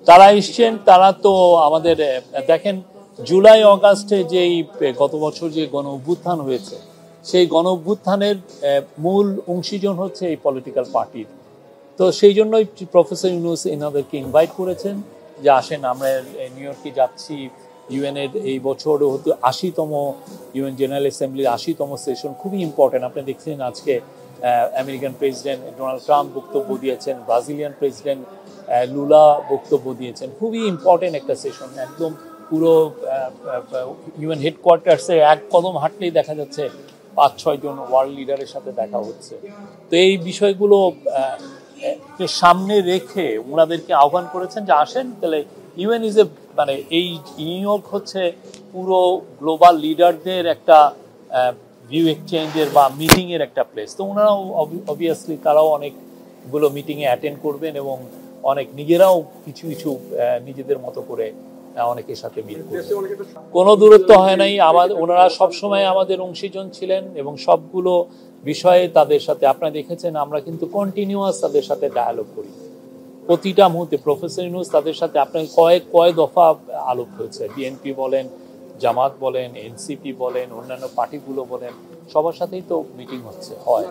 তারা এসছেন, তারা তো আমাদের দেখেন জুলাই অগাস্টে যেই গত বছর যে গণ অভ্যুত্থান হয়েছে, সেই গণ অভ্যুত্থানের মূল অংশীজন হচ্ছে এই পলিটিক্যাল পার্টির। তো সেই জন্যই প্রফেসর ইউনূস এনাদেরকে ইনভাইট করেছেন যে আসেন আমরা নিউ ইয়র্কে যাচ্ছি। ইউএনের এই বছর হতো ৮০তম ইউএন জেনারেল অ্যাসেম্বলির ৮০তম সেশন, খুবই ইম্পর্টেন্ট। আপনি দেখছেন আজকে আমেরিকান প্রেসিডেন্ট ডোনাল্ড ট্রাম্প বক্তব্য দিয়েছেন, ব্রাজিলিয়ান প্রেসিডেন্ট লুলা বক্তব্য দিয়েছেন। খুবই ইম্পর্টেন্ট একটা সেশন। একদম পুরো ইউএন হেডকোয়ার্টার্সে এক কদম হাঁটলেই দেখা যাচ্ছে ৫-৬ জন ওয়ার্ল্ড লিডারের সাথে দেখা হচ্ছে। তো এই বিষয়গুলো সামনে রেখে ওনাদেরকে আহ্বান করেছেন যে আসেন, তাহলে ইউএন ইজ এ মানে এই নিউ ইয়র্ক হচ্ছে পুরো গ্লোবাল লিডারদের একটা ভিউ এক্সচেঞ্জের বা মিটিংয়ের একটা প্লেস। তো ওনারাও অবভিয়াসলি তারাও অনেকগুলো মিটিংয়ে অ্যাটেন্ড করবেন এবং অনেক নিজেরাও কিছু কিছু নিজেদের মতো করে অনেকের সাথে মিট করবেন। কোনো দূরত্ব হয় নাই। ওনারা সবসময় আমাদের অংশীজন ছিলেন এবং সবগুলো বিষয়ে তাদের সাথে আপনারা দেখেছেন আমরা কিন্তু কন্টিনিউয়াস তাদের সাথে ডায়ালগ করি প্রতিটা মুহূর্তে। প্রফেসর ইউনূস তাদের সাথে আপনার কয়েক দফা আলাপ হয়েছে। বিএনপি বলেন, জামাত বলেন, এনসিপি বলেন, অন্যান্য পার্টিগুলো বলেন, সবার সাথেই তো মিটিং হয়।